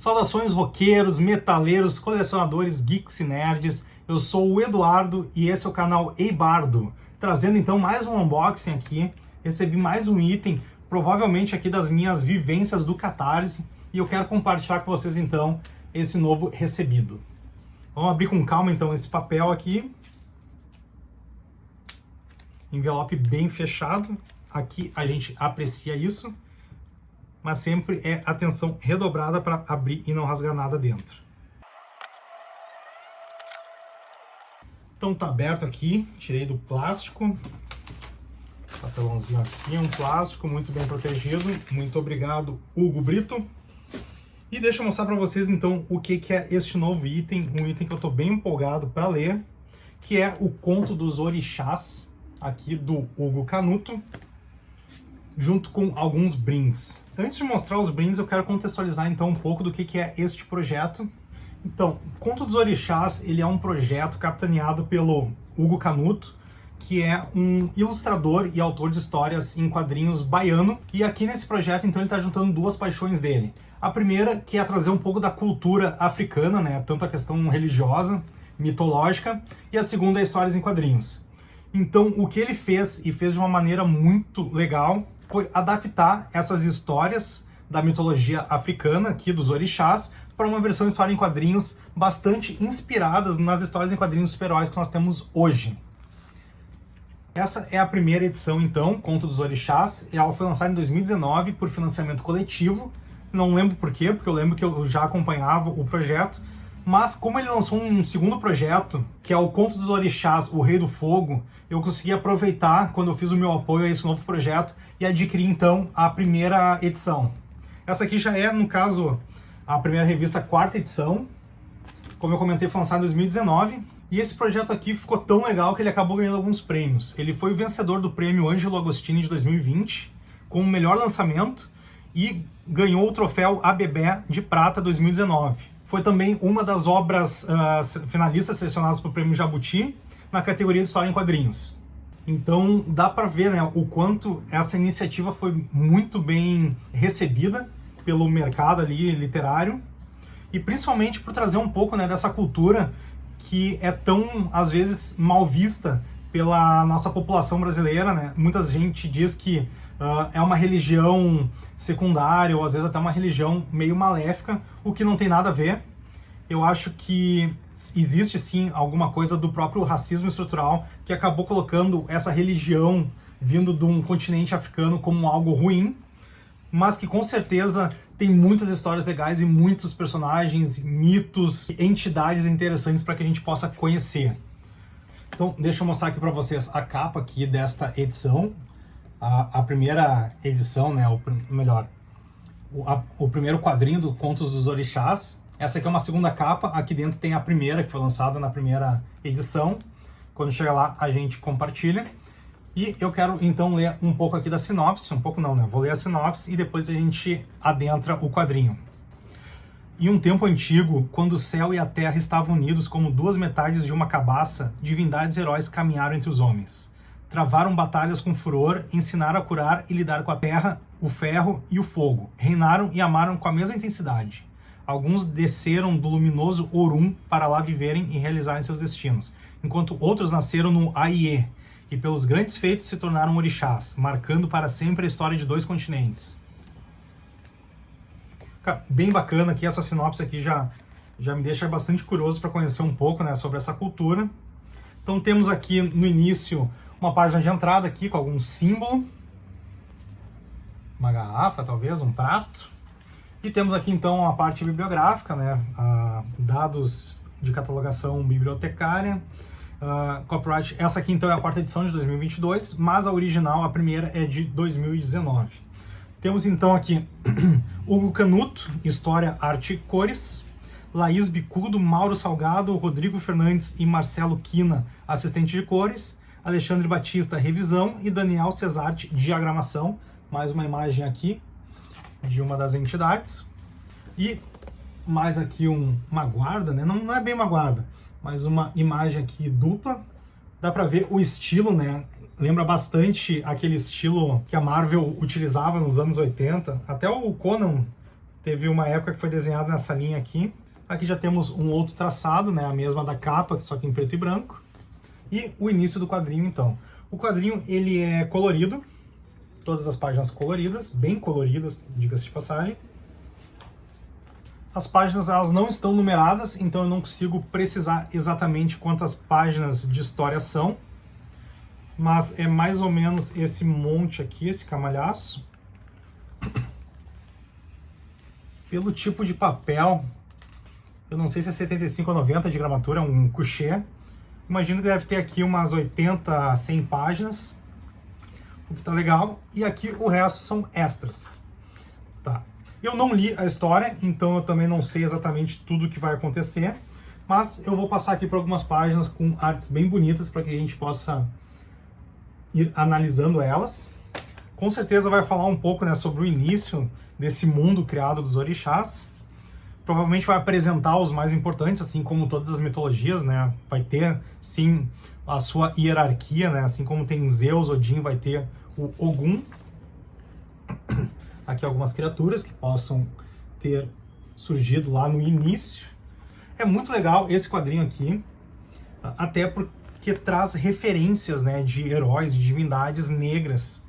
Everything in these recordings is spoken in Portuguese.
Saudações roqueiros, metaleiros, colecionadores, geeks e nerds. Eu sou o Eduardo e esse é o canal Ei Bardo, trazendo então mais um unboxing aqui. Recebi mais um item, provavelmente aqui das minhas vivências do Catarse, e eu quero compartilhar com vocês então esse novo recebido. Vamos abrir com calma então esse papel aqui. Envelope bem fechado. Aqui a gente aprecia isso, mas sempre é atenção redobrada para abrir e não rasgar nada dentro. Então tá aberto aqui, tirei do plástico. Papelãozinho aqui, um plástico muito bem protegido. Muito obrigado, Hugo Brito. E deixa eu mostrar para vocês então o que é este novo item, um item que eu tô bem empolgado para ler, que é o Conto dos Orixás, aqui do Hugo Canuto, junto com alguns brindes. Antes de mostrar os brindes, eu quero contextualizar então um pouco do que é este projeto. Então, Conto dos Orixás, ele é um projeto capitaneado pelo Hugo Canuto, que é um ilustrador e autor de histórias em quadrinhos baiano. E aqui nesse projeto, então, ele está juntando duas paixões dele. A primeira, que é trazer um pouco da cultura africana, né? Tanto a questão religiosa, mitológica, e a segunda é histórias em quadrinhos. Então, o que ele fez, e fez de uma maneira muito legal, foi adaptar essas histórias da mitologia africana, aqui dos orixás, para uma versão história em quadrinhos bastante inspiradas nas histórias em quadrinhos super-heróis que nós temos hoje. Essa é a primeira edição, então, Conto dos Orixás. Ela foi lançada em 2019 por financiamento coletivo. Não lembro por quê, porque eu lembro que eu já acompanhava o projeto. Mas como ele lançou um segundo projeto, que é o Conto dos Orixás, o Rei do Fogo, eu consegui aproveitar quando eu fiz o meu apoio a esse novo projeto e adquiri, então, a primeira edição. Essa aqui já é, no caso, a primeira revista, a quarta edição. Como eu comentei, foi lançado em 2019. E esse projeto aqui ficou tão legal que ele acabou ganhando alguns prêmios. Ele foi o vencedor do prêmio Ângelo Agostini de 2020, com o melhor lançamento, e ganhou o troféu ABB de Prata 2019. Foi também uma das obras finalistas selecionadas para o prêmio Jabuti, na categoria de história em quadrinhos. Então dá para ver, né, o quanto essa iniciativa foi muito bem recebida pelo mercado ali literário, e principalmente por trazer um pouco, né, dessa cultura que é tão, às vezes, mal vista pela nossa população brasileira, né? Muita gente diz que é uma religião secundária, ou às vezes até uma religião meio maléfica, o que não tem nada a ver. Eu acho que existe sim alguma coisa do próprio racismo estrutural que acabou colocando essa religião vindo de um continente africano como algo ruim, mas que com certeza tem muitas histórias legais e muitos personagens, mitos, entidades interessantes para que a gente possa conhecer. Então, deixa eu mostrar aqui para vocês a capa aqui desta edição. A primeira edição, né, o primeiro quadrinho do Contos dos Orixás. Essa aqui é uma segunda capa, aqui dentro tem a primeira, que foi lançada na primeira edição. Quando chegar lá, a gente compartilha. E eu quero, então, ler um pouco aqui da sinopse, um pouco não, né? Vou ler a sinopse e depois a gente adentra o quadrinho. Em um tempo antigo, quando o céu e a terra estavam unidos como duas metades de uma cabaça, divindades e heróis caminharam entre os homens. Travaram batalhas com furor, ensinaram a curar e lidar com a terra, o ferro e o fogo. Reinaram e amaram com a mesma intensidade. Alguns desceram do luminoso Orum para lá viverem e realizarem seus destinos, enquanto outros nasceram no Aie, e pelos grandes feitos se tornaram orixás, marcando para sempre a história de dois continentes. Bem bacana aqui, essa sinopse aqui já me deixa bastante curioso para conhecer um pouco, né, sobre essa cultura. Então temos aqui no início uma página de entrada aqui com algum símbolo, uma garrafa talvez, um prato. E temos aqui então a parte bibliográfica, né, dados de catalogação bibliotecária, copyright. Essa aqui então é a quarta edição de 2022, mas a original, a primeira, é de 2019. Temos então aqui Hugo Canuto, História, Arte e Cores, Laís Bicudo, Mauro Salgado, Rodrigo Fernandes e Marcelo Quina, assistente de cores, Alexandre Batista, revisão, e Daniel Cesarte, diagramação. Mais uma imagem aqui de uma das entidades. E mais aqui uma guarda, né? Não é bem uma guarda, mas uma imagem aqui dupla. Dá pra ver o estilo, né? Lembra bastante aquele estilo que a Marvel utilizava nos anos 80. Até o Conan Teve uma época que foi desenhado nessa linha aqui. Aqui já temos um outro traçado, né, a mesma da capa, só que em preto e branco. E o início do quadrinho, então. O quadrinho, ele é colorido, todas as páginas coloridas, bem coloridas, diga-se de passagem. As páginas, elas não estão numeradas, então eu não consigo precisar exatamente quantas páginas de história são. Mas é mais ou menos esse monte aqui, esse camalhaço. Pelo tipo de papel, eu não sei se é 75 ou 90 de gramatura, é um couché. Imagino que deve ter aqui umas 80 a 100 páginas, o que tá legal. E aqui o resto são extras. Tá. Eu não li a história, então eu também não sei exatamente tudo o que vai acontecer, mas eu vou passar aqui por algumas páginas com artes bem bonitas para que a gente possa ir analisando elas. Com certeza vai falar um pouco, né, sobre o início desse mundo criado dos orixás. Provavelmente vai apresentar os mais importantes, assim como todas as mitologias, né? Vai ter, sim, a sua hierarquia, né? Assim como tem Zeus, Odin, vai ter o Ogum. Aqui algumas criaturas que possam ter surgido lá no início. É muito legal esse quadrinho aqui, até porque traz referências, né, de heróis, de divindades negras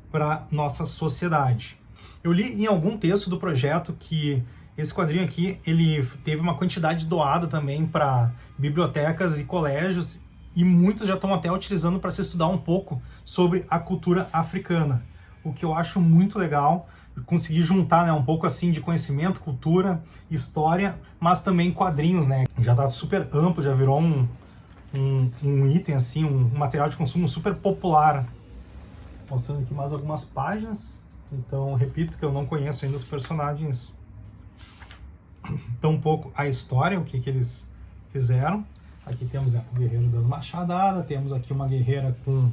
para nossa sociedade. Eu li em algum texto do projeto que esse quadrinho aqui, ele teve uma quantidade doada também para bibliotecas e colégios, e muitos já estão até utilizando para se estudar um pouco sobre a cultura africana, o que eu acho muito legal, conseguir juntar, né, um pouco assim de conhecimento, cultura, história, mas também quadrinhos, né? Já está super amplo, já virou um item, assim, um material de consumo super popular. Mostrando aqui mais algumas páginas. Então, repito que eu não conheço ainda os personagens, tampouco a história, o que eles fizeram. Aqui temos, né, o guerreiro dando machadada, temos aqui uma guerreira com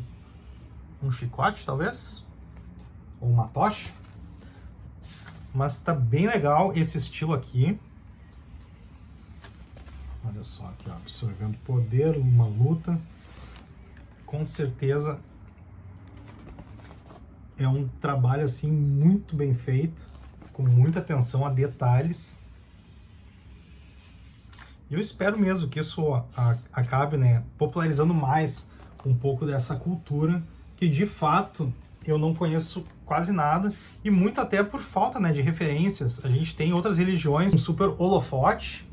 um chicote, talvez, ou uma tocha. Mas tá bem legal esse estilo aqui. Olha só aqui, ó, absorvendo poder, uma luta. Com certeza é um trabalho assim muito bem feito, com muita atenção a detalhes. E eu espero mesmo que isso acabe, né, popularizando mais um pouco dessa cultura, que de fato eu não conheço quase nada, e muito até por falta, né, de referências. A gente tem outras religiões, um super holofote,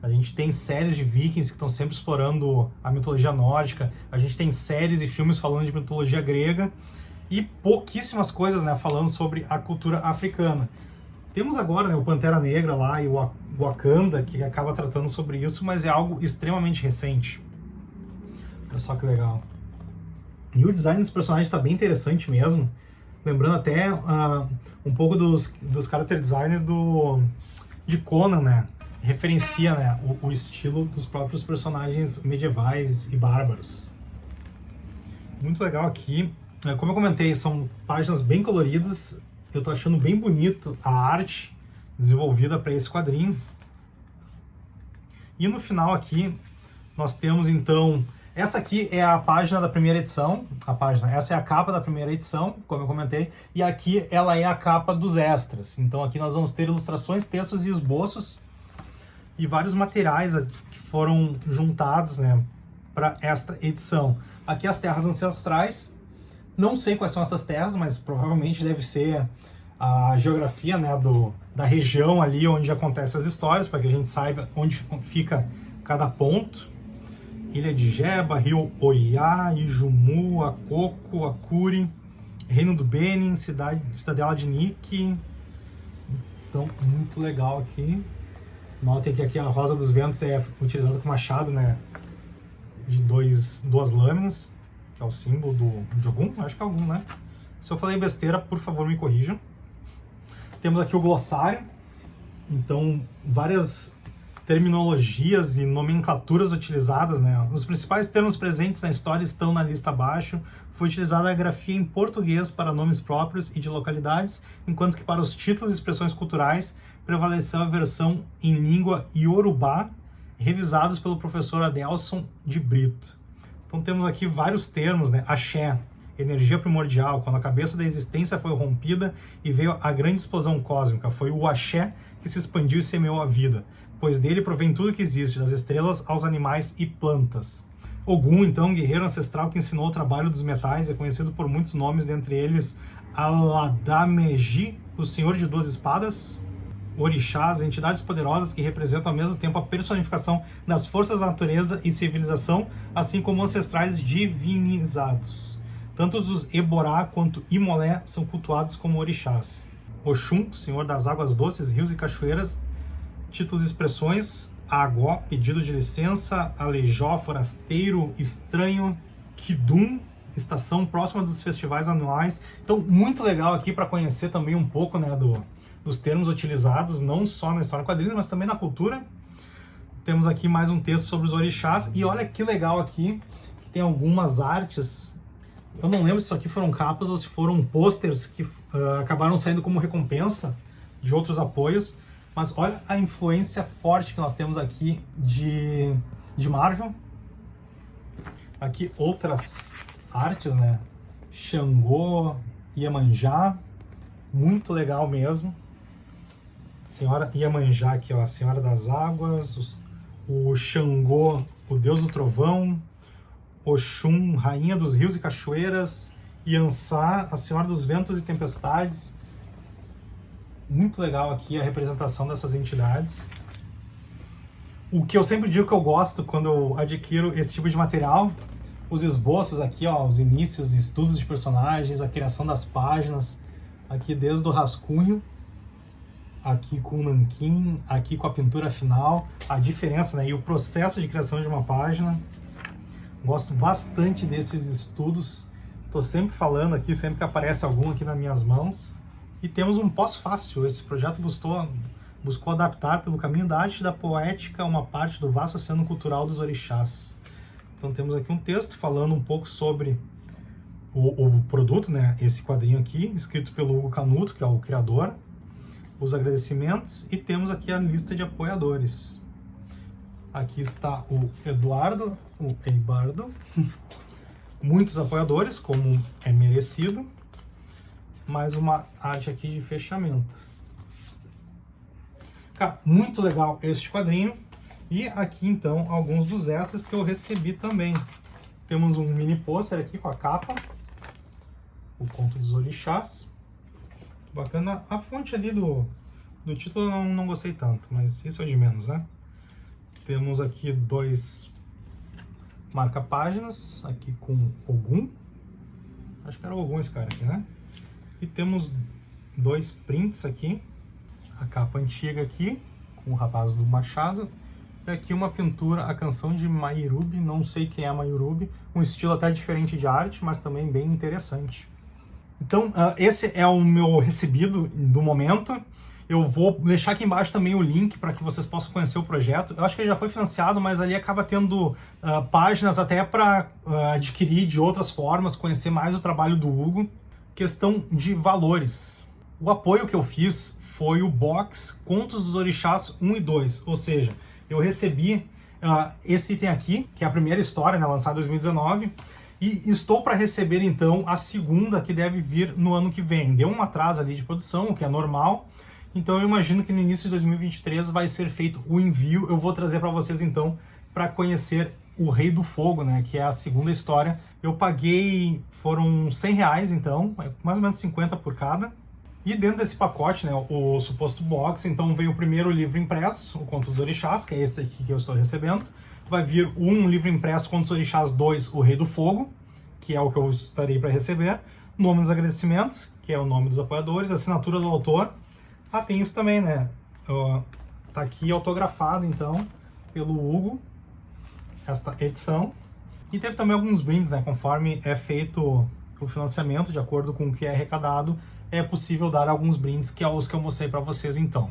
a gente tem séries de vikings que estão sempre explorando a mitologia nórdica, a gente tem séries e filmes falando de mitologia grega, e pouquíssimas coisas, né, falando sobre a cultura africana. Temos agora, né, o Pantera Negra lá e o Wakanda, que acaba tratando sobre isso, mas é algo extremamente recente. Olha só que legal. E o design dos personagens está bem interessante mesmo, lembrando até um pouco dos character designers de Conan, né? Referencia, né, o estilo dos próprios personagens medievais e bárbaros. Muito legal aqui. Como eu comentei, são páginas bem coloridas. Eu tô achando bem bonito a arte desenvolvida para esse quadrinho. E no final aqui, nós temos então... Essa aqui é a página da primeira edição. Essa é a capa da primeira edição, como eu comentei. E aqui ela é a capa dos extras. Então aqui nós vamos ter ilustrações, textos e esboços. E vários materiais que foram juntados, né, para esta edição. Aqui as terras ancestrais. Não sei quais são essas terras, mas provavelmente deve ser a geografia, né, da região ali onde acontecem as histórias, para que a gente saiba onde fica cada ponto. Ilha de Jeba, Rio Oiá, Ijumu, Akoko, Akuri, Reino do Benin, Cidadela de Niki. Então, muito legal aqui. Notem que aqui a Rosa dos Ventos é utilizada com machado, né, de duas lâminas, que é o símbolo de Ogum, acho que é Ogum, né? Se eu falei besteira, por favor, me corrijam. Temos aqui o glossário, então várias terminologias e nomenclaturas utilizadas, né? Os principais termos presentes na história estão na lista abaixo. Foi utilizada a grafia em português para nomes próprios e de localidades, enquanto que para os títulos e expressões culturais prevaleceu a versão em língua iorubá, revisados pelo professor Adelson de Brito. Então temos aqui vários termos, né? Axé, energia primordial, quando a cabeça da existência foi rompida e veio a grande explosão cósmica. Foi o axé que se expandiu e semeou a vida, pois dele provém tudo que existe, das estrelas aos animais e plantas. Ogum, então, guerreiro ancestral que ensinou o trabalho dos metais, é conhecido por muitos nomes, dentre eles Aladameji, o Senhor de Duas Espadas, orixás, entidades poderosas que representam ao mesmo tempo a personificação das forças da natureza e civilização, assim como ancestrais divinizados. Tanto os Eborá quanto Imolé são cultuados como orixás. Oxum, Senhor das águas doces, rios e cachoeiras, títulos e expressões: Agó, pedido de licença, Alejó, forasteiro, estranho, Kidum, estação próxima dos festivais anuais. Então, muito legal aqui para conhecer também um pouco, né, dos termos utilizados, não só na história em quadrinhos, mas também na cultura. Temos aqui mais um texto sobre os orixás, e olha que legal aqui, que tem algumas artes. Eu não lembro se isso aqui foram capas ou se foram posters que acabaram saindo como recompensa de outros apoios, mas olha a influência forte que nós temos aqui de Marvel. Aqui outras artes, né? Xangô, Iemanjá, muito legal mesmo. Senhora Iemanjá aqui, ó, a Senhora das Águas, o Xangô, o Deus do Trovão, Oxum, Rainha dos Rios e Cachoeiras, Iansá, a Senhora dos Ventos e Tempestades. Muito legal aqui a representação dessas entidades. O que eu sempre digo que eu gosto quando eu adquiro esse tipo de material, os esboços aqui, ó, os inícios, estudos de personagens, a criação das páginas, aqui desde o rascunho, aqui com o nanquim, aqui com a pintura final, a diferença, né, e o processo de criação de uma página. Gosto bastante desses estudos, estou sempre falando aqui, sempre que aparece algum aqui nas minhas mãos. E temos um pós-fácil. Esse projeto buscou adaptar pelo caminho da arte e da poética uma parte do vasto oceano cultural dos orixás. Então temos aqui um texto falando um pouco sobre o produto, né? Esse quadrinho aqui, escrito pelo Hugo Canuto, que é o criador, os agradecimentos, e temos aqui a lista de apoiadores. Aqui está o Eduardo, o Eibardo, muitos apoiadores, como é merecido. Mais uma arte aqui de fechamento. Cara, muito legal este quadrinho. E aqui então alguns dos extras que eu recebi também. Temos um mini pôster aqui com a capa, o Conto dos Orixás. Bacana. A fonte ali do título eu não gostei tanto, mas isso é de menos, né? Temos aqui 2 marca-páginas, aqui com Ogum. Acho que era Ogum esse cara aqui, né? E temos 2 prints aqui, a capa antiga aqui, com o rapaz do Machado, e aqui uma pintura, a canção de Mayrubi, não sei quem é Mayrubi, um estilo até diferente de arte, mas também bem interessante. Então, esse é o meu recebido do momento. Eu vou deixar aqui embaixo também o link para que vocês possam conhecer o projeto. Eu acho que ele já foi financiado, mas ali acaba tendo páginas até para adquirir de outras formas, conhecer mais o trabalho do Hugo. Questão de valores. O apoio que eu fiz foi o box Contos dos Orixás 1 e 2, ou seja, eu recebi esse item aqui, que é a primeira história, né, lançada em 2019, e estou para receber então a segunda, que deve vir no ano que vem. Deu um atraso ali de produção, o que é normal, então eu imagino que no início de 2023 vai ser feito o envio. Eu vou trazer para vocês então, para conhecer o Rei do Fogo, né, que é a segunda história. Eu paguei, foram R$100 então, mais ou menos 50 por cada. E dentro desse pacote, né, o suposto box, então veio o primeiro livro impresso, o Conto dos Orixás, que é esse aqui que eu estou recebendo. Vai vir um livro impresso, Conto dos Orixás 2, o Rei do Fogo, que é o que eu estarei para receber. Nome dos agradecimentos, que é o nome dos apoiadores, assinatura do autor. Ah, tem isso também, né? Tá aqui autografado, então, pelo Hugo, esta edição. E teve também alguns brindes, né? Conforme é feito o financiamento, de acordo com o que é arrecadado, é possível dar alguns brindes, que é os que eu mostrei para vocês então.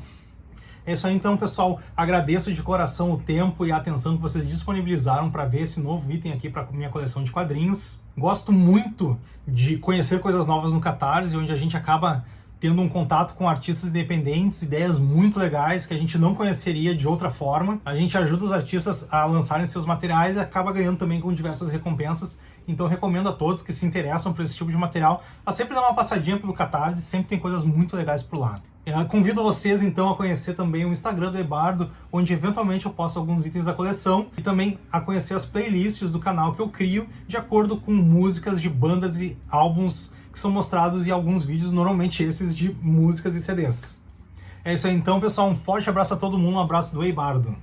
É isso aí então, pessoal. Agradeço de coração o tempo e a atenção que vocês disponibilizaram para ver esse novo item aqui para minha coleção de quadrinhos. Gosto muito de conhecer coisas novas no Catarse, onde a gente acaba tendo um contato com artistas independentes, ideias muito legais que a gente não conheceria de outra forma. A gente ajuda os artistas a lançarem seus materiais e acaba ganhando também com diversas recompensas. Então eu recomendo a todos que se interessam por esse tipo de material a sempre dar uma passadinha pelo Catarse, sempre tem coisas muito legais por lá. Eu convido vocês então a conhecer também o Instagram do Ebardo, onde eventualmente eu posto alguns itens da coleção, e também a conhecer as playlists do canal que eu crio de acordo com músicas de bandas e álbuns que são mostrados em alguns vídeos, normalmente esses de músicas e CDs. É isso aí então, pessoal, um forte abraço a todo mundo, um abraço do Ebardo.